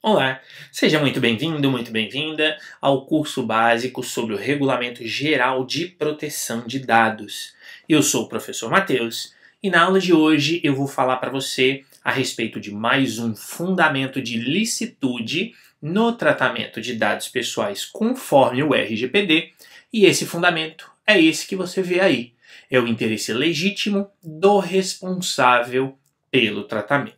Olá, seja muito bem-vindo, muito bem-vinda ao curso básico sobre o Regulamento Geral de Proteção de Dados. Eu sou o professor Matheus e na aula de hoje eu vou falar para você a respeito de mais um fundamento de licitude no tratamento de dados pessoais conforme o RGPD, e esse fundamento é esse que você vê aí. É o interesse legítimo do responsável pelo tratamento.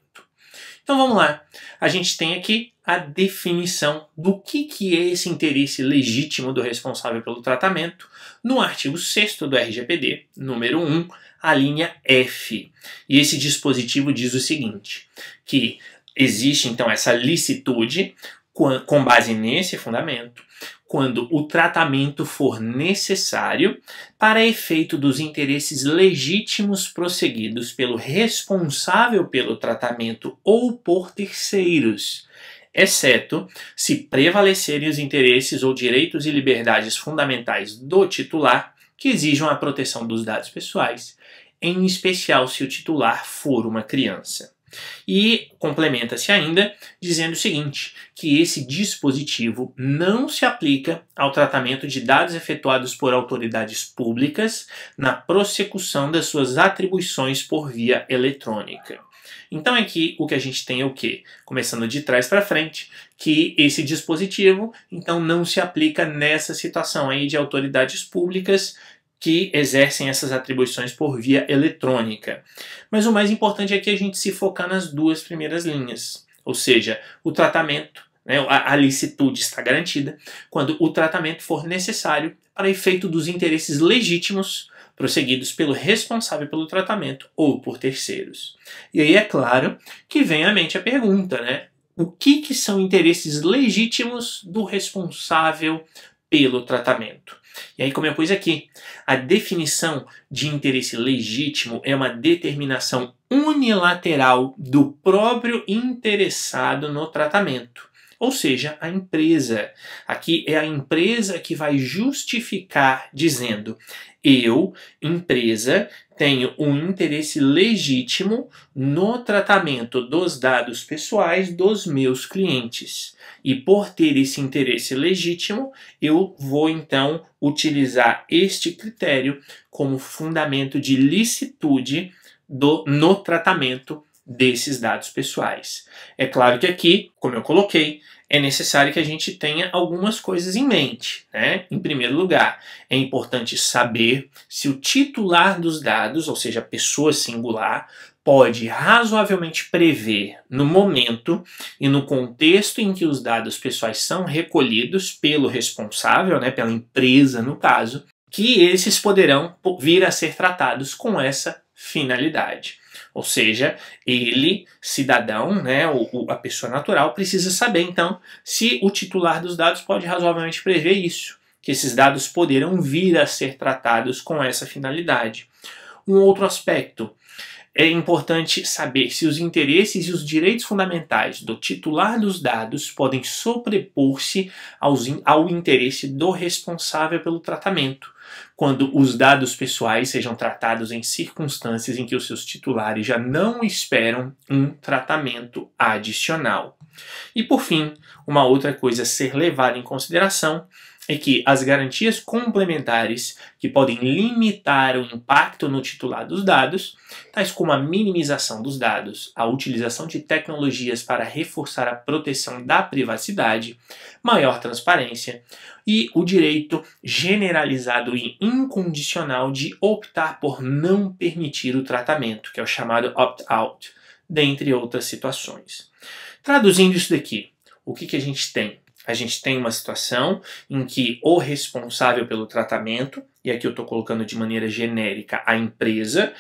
Então vamos lá, a gente tem aqui a definição do que é esse interesse legítimo do responsável pelo tratamento no artigo 6º do RGPD, número 1, a linha F. E esse dispositivo diz o seguinte, que existe então essa licitude com base nesse fundamento, quando o tratamento for necessário para efeito dos interesses legítimos prosseguidos pelo responsável pelo tratamento ou por terceiros, exceto se prevalecerem os interesses ou direitos e liberdades fundamentais do titular que exijam a proteção dos dados pessoais, em especial se o titular for uma criança. E complementa-se ainda dizendo o seguinte, que esse dispositivo não se aplica ao tratamento de dados efetuados por autoridades públicas na prossecução das suas atribuições por via eletrônica. Então aqui o que a gente tem é o quê? Começando de trás para frente, que esse dispositivo então não se aplica nessa situação aí de autoridades públicas que exercem essas atribuições por via eletrônica. Mas o mais importante é que a gente se focar nas duas primeiras linhas, ou seja, o tratamento, a licitude está garantida quando o tratamento for necessário para efeito dos interesses legítimos prosseguidos pelo responsável pelo tratamento ou por terceiros. E aí é claro que vem à mente a pergunta, o que são interesses legítimos do responsável pelo tratamento? E aí, como eu pus aqui, a definição de interesse legítimo é uma determinação unilateral do próprio interessado no tratamento, ou seja, a empresa. Aqui é a empresa que vai justificar dizendo: eu, empresa, tenho um interesse legítimo no tratamento dos dados pessoais dos meus clientes. E por ter esse interesse legítimo, eu vou então utilizar este critério como fundamento de licitude no tratamento desses dados pessoais. É claro que aqui, como eu coloquei, é necessário que a gente tenha algumas coisas em mente, Em primeiro lugar, é importante saber se o titular dos dados, ou seja, a pessoa singular, pode razoavelmente prever no momento e no contexto em que os dados pessoais são recolhidos pelo responsável, pela empresa no caso, que esses poderão vir a ser tratados com essa finalidade. Ou seja, ele, cidadão, a pessoa natural, precisa saber, então, se o titular dos dados pode razoavelmente prever isso, que esses dados poderão vir a ser tratados com essa finalidade. Um outro aspecto, é importante saber se os interesses e os direitos fundamentais do titular dos dados podem sobrepor-se ao interesse do responsável pelo tratamento, quando os dados pessoais sejam tratados em circunstâncias em que os seus titulares já não esperam um tratamento adicional. E por fim, uma outra coisa a ser levada em consideração é que as garantias complementares que podem limitar o impacto no titular dos dados, tais como a minimização dos dados, a utilização de tecnologias para reforçar a proteção da privacidade, maior transparência e o direito generalizado e incondicional de optar por não permitir o tratamento, que é o chamado opt-out, dentre outras situações. Traduzindo isso daqui, o que a gente tem? A gente tem uma situação em que o responsável pelo tratamento, e aqui eu estou colocando de maneira genérica a empresa,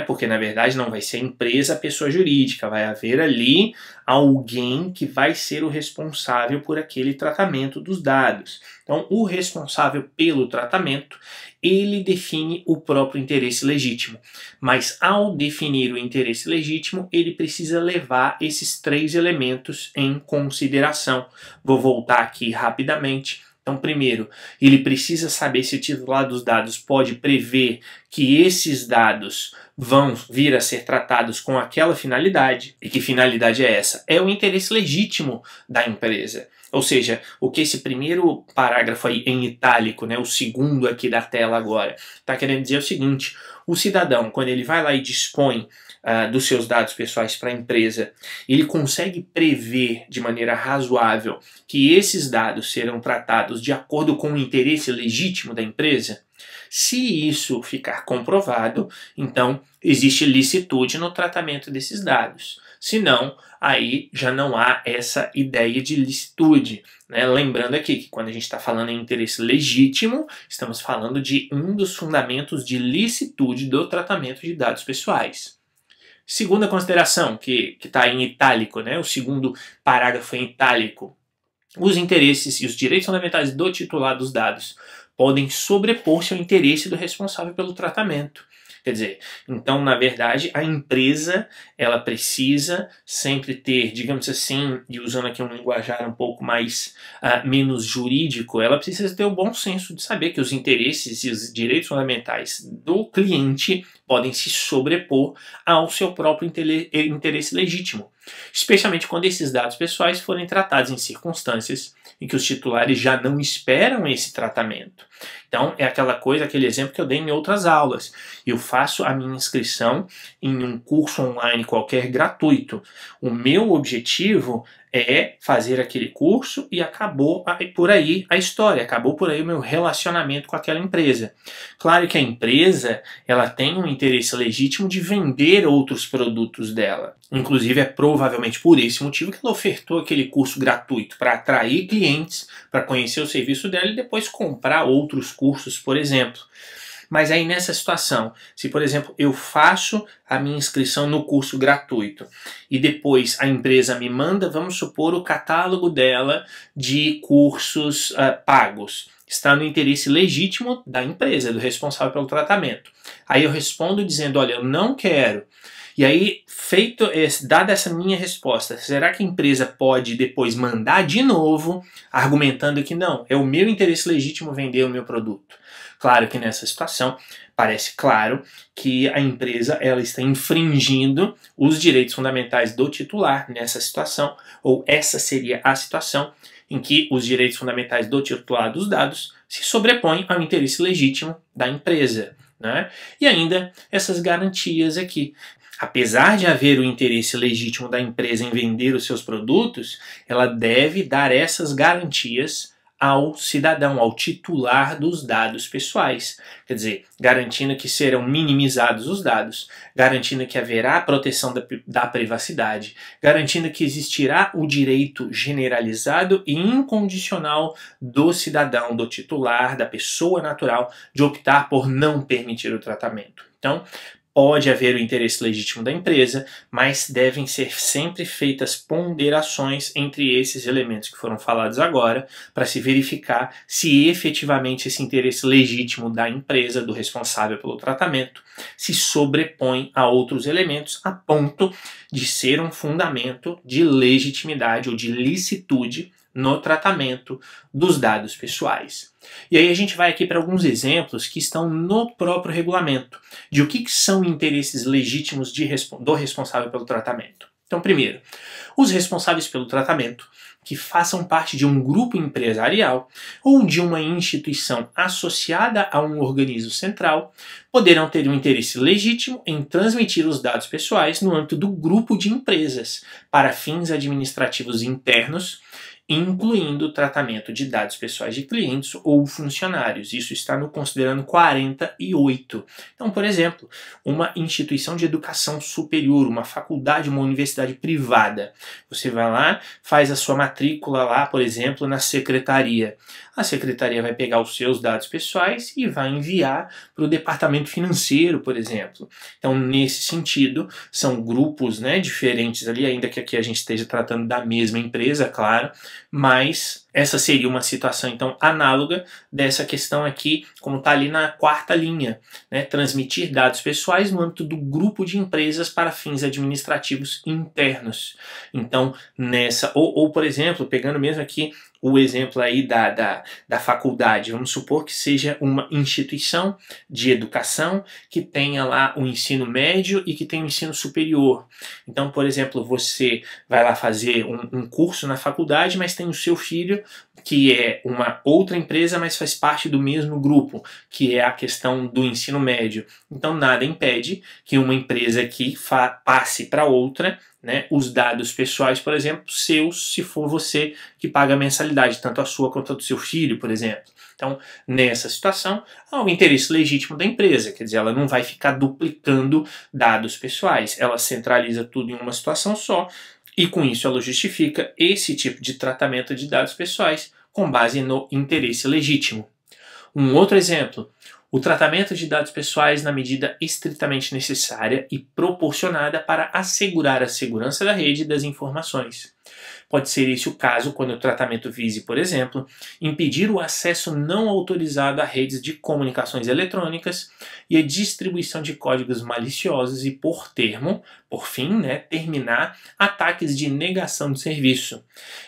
porque na verdade não vai ser a empresa a pessoa jurídica, vai haver ali alguém que vai ser o responsável por aquele tratamento dos dados. Então, o responsável pelo tratamento, ele define o próprio interesse legítimo, mas ao definir o interesse legítimo, ele precisa levar esses três elementos em consideração. Vou voltar aqui rapidamente. Então, primeiro, ele precisa saber se o titular dos dados pode prever que esses dados vão vir a ser tratados com aquela finalidade. E que finalidade é essa? É o interesse legítimo da empresa. Ou seja, o que esse primeiro parágrafo aí em itálico, né, o segundo aqui da tela agora, está querendo dizer o seguinte: o cidadão, quando ele vai lá e dispõe dos seus dados pessoais para a empresa, ele consegue prever de maneira razoável que esses dados serão tratados de acordo com o interesse legítimo da empresa? Se isso ficar comprovado, então existe licitude no tratamento desses dados. Se não, aí já não há essa ideia de licitude, né? Lembrando aqui que quando a gente está falando em interesse legítimo, estamos falando de um dos fundamentos de licitude do tratamento de dados pessoais. Segunda consideração, que está em itálico, né? O segundo parágrafo em itálico. Os interesses e os direitos fundamentais do titular dos dados podem sobrepor-se ao interesse do responsável pelo tratamento. Quer dizer, então, na verdade, a empresa ela precisa sempre ter, digamos assim, e usando aqui um linguajar um pouco mais menos jurídico, ela precisa ter o bom senso de saber que os interesses e os direitos fundamentais do cliente podem se sobrepor ao seu próprio interesse legítimo, especialmente quando esses dados pessoais forem tratados em circunstâncias em que os titulares já não esperam esse tratamento. Então, é aquela coisa, aquele exemplo que eu dei em outras aulas. Eu faço a minha inscrição em um curso online qualquer gratuito. O meu objetivo é fazer aquele curso e acabou por aí a história, acabou por aí o meu relacionamento com aquela empresa. Claro que a empresa ela tem um interesse legítimo de vender outros produtos dela. Inclusive, é provavelmente por esse motivo que ela ofertou aquele curso gratuito, para atrair clientes, para conhecer o serviço dela e depois comprar outros cursos, por exemplo. Mas aí nessa situação, se por exemplo eu faço a minha inscrição no curso gratuito e depois a empresa me manda, vamos supor, o catálogo dela de cursos pagos, está no interesse legítimo da empresa, do responsável pelo tratamento. Aí eu respondo dizendo, olha, eu não quero. E aí, dada essa minha resposta, será que a empresa pode depois mandar de novo, argumentando que não, é o meu interesse legítimo vender o meu produto? Claro que nessa situação parece claro que a empresa ela está infringindo os direitos fundamentais do titular nessa situação, ou essa seria a situação em que os direitos fundamentais do titular dos dados se sobrepõem ao interesse legítimo da empresa, né? E ainda essas garantias aqui. Apesar de haver o interesse legítimo da empresa em vender os seus produtos, ela deve dar essas garantias ao cidadão, ao titular dos dados pessoais. Quer dizer, garantindo que serão minimizados os dados, garantindo que haverá proteção da privacidade, garantindo que existirá o direito generalizado e incondicional do cidadão, do titular, da pessoa natural, de optar por não permitir o tratamento. Então, pode haver o interesse legítimo da empresa, mas devem ser sempre feitas ponderações entre esses elementos que foram falados agora, para se verificar se efetivamente esse interesse legítimo da empresa, do responsável pelo tratamento, se sobrepõe a outros elementos a ponto de ser um fundamento de legitimidade ou de licitude no tratamento dos dados pessoais. E aí a gente vai aqui para alguns exemplos que estão no próprio regulamento, de o que são interesses legítimos do responsável pelo tratamento. Então, primeiro, os responsáveis pelo tratamento que façam parte de um grupo empresarial ou de uma instituição associada a um organismo central poderão ter um interesse legítimo em transmitir os dados pessoais no âmbito do grupo de empresas para fins administrativos internos, incluindo o tratamento de dados pessoais de clientes ou funcionários. Isso está no considerando 48. Então, por exemplo, uma instituição de educação superior, uma faculdade, uma universidade privada. Você vai lá, faz a sua matrícula lá, por exemplo, na secretaria. A secretaria vai pegar os seus dados pessoais e vai enviar para o departamento financeiro, por exemplo. Então, nesse sentido, são grupos, né, diferentes ali, ainda que aqui a gente esteja tratando da mesma empresa, claro, mas Essa seria uma situação, então, análoga dessa questão aqui, como está ali na quarta linha, né? Transmitir dados pessoais no âmbito do grupo de empresas para fins administrativos internos. Então, por exemplo, pegando mesmo aqui o exemplo aí da faculdade, vamos supor que seja uma instituição de educação que tenha lá o ensino médio e que tenha o ensino superior. Então, por exemplo, você vai lá fazer um curso na faculdade, mas tem o seu filho que é uma outra empresa, mas faz parte do mesmo grupo, que é a questão do ensino médio. Então, nada impede que uma empresa aqui passe para outra, né, os dados pessoais, por exemplo, seus, se for você que paga a mensalidade, tanto a sua quanto a do seu filho, por exemplo. Então, nessa situação, há um interesse legítimo da empresa, quer dizer, ela não vai ficar duplicando dados pessoais, ela centraliza tudo em uma situação só, e com isso ela justifica esse tipo de tratamento de dados pessoais com base no interesse legítimo. Um outro exemplo, o tratamento de dados pessoais na medida estritamente necessária e proporcionada para assegurar a segurança da rede e das informações. Pode ser esse o caso quando o tratamento vise, por exemplo, impedir o acesso não autorizado a redes de comunicações eletrônicas e a distribuição de códigos maliciosos e, por fim, né, terminar ataques de negação de serviço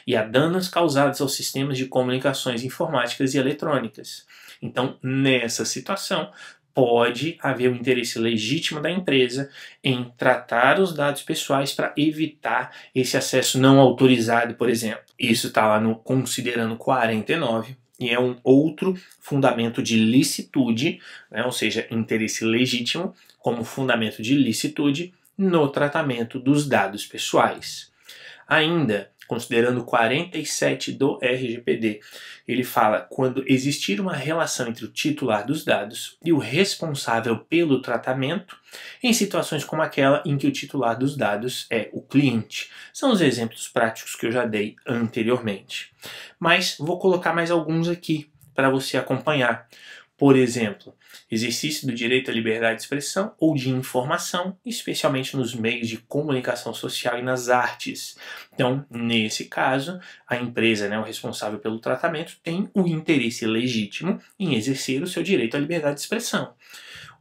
e a danos causados aos sistemas de comunicações informáticas e eletrônicas. Então, nessa situação, pode haver um interesse legítimo da empresa em tratar os dados pessoais para evitar esse acesso não autorizado, por exemplo. Isso está lá no considerando 49 e é um outro fundamento de licitude, né, ou seja, interesse legítimo como fundamento de licitude no tratamento dos dados pessoais. Ainda, considerando 47 do RGPD, ele fala quando existir uma relação entre o titular dos dados e o responsável pelo tratamento, em situações como aquela em que o titular dos dados é o cliente. São os exemplos práticos que eu já dei anteriormente. Mas vou colocar mais alguns aqui para você acompanhar. Por exemplo, exercício do direito à liberdade de expressão ou de informação, especialmente nos meios de comunicação social e nas artes. Então, nesse caso, a empresa, né, o responsável pelo tratamento, tem o interesse legítimo em exercer o seu direito à liberdade de expressão.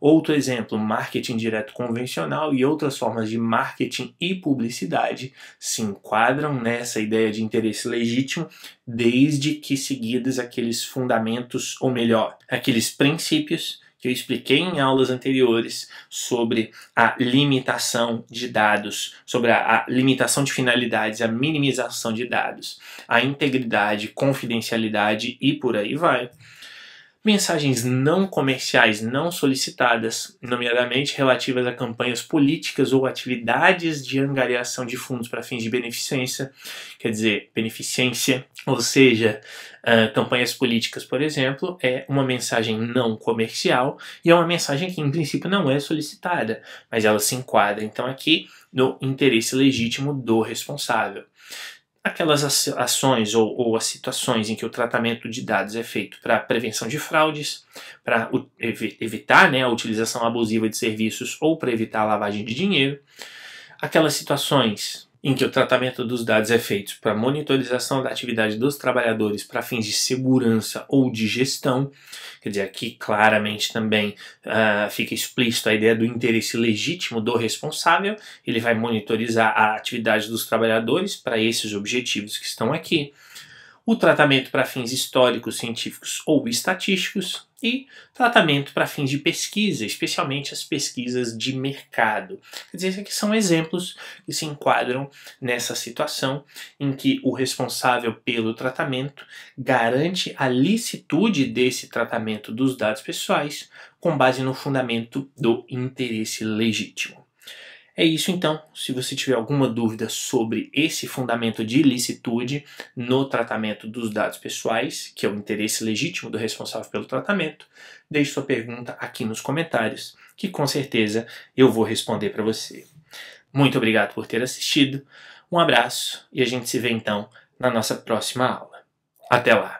Outro exemplo, marketing direto convencional e outras formas de marketing e publicidade se enquadram nessa ideia de interesse legítimo, desde que seguidos aqueles fundamentos, ou melhor, aqueles princípios que eu expliquei em aulas anteriores sobre a limitação de dados, sobre a limitação de finalidades, a minimização de dados, a integridade, confidencialidade e por aí vai. Mensagens não comerciais não solicitadas, nomeadamente relativas a campanhas políticas ou atividades de angariação de fundos para fins de beneficência, ou seja, campanhas políticas, por exemplo, é uma mensagem não comercial e é uma mensagem que em princípio não é solicitada, mas ela se enquadra então aqui no interesse legítimo do responsável. Aquelas ações ou as situações em que o tratamento de dados é feito para prevenção de fraudes, para evitar, né, a utilização abusiva de serviços ou para evitar a lavagem de dinheiro. Aquelas situações em que o tratamento dos dados é feito para monitorização da atividade dos trabalhadores para fins de segurança ou de gestão. Quer dizer, aqui claramente também fica explícito a ideia do interesse legítimo do responsável. Ele vai monitorizar a atividade dos trabalhadores para esses objetivos que estão aqui. O tratamento para fins históricos, científicos ou estatísticos e tratamento para fins de pesquisa, especialmente as pesquisas de mercado. Quer dizer, esses aqui são exemplos que se enquadram nessa situação em que o responsável pelo tratamento garante a licitude desse tratamento dos dados pessoais com base no fundamento do interesse legítimo. É isso então, se você tiver alguma dúvida sobre esse fundamento de ilicitude no tratamento dos dados pessoais, que é o interesse legítimo do responsável pelo tratamento, deixe sua pergunta aqui nos comentários, que com certeza eu vou responder para você. Muito obrigado por ter assistido, um abraço e a gente se vê então na nossa próxima aula. Até lá!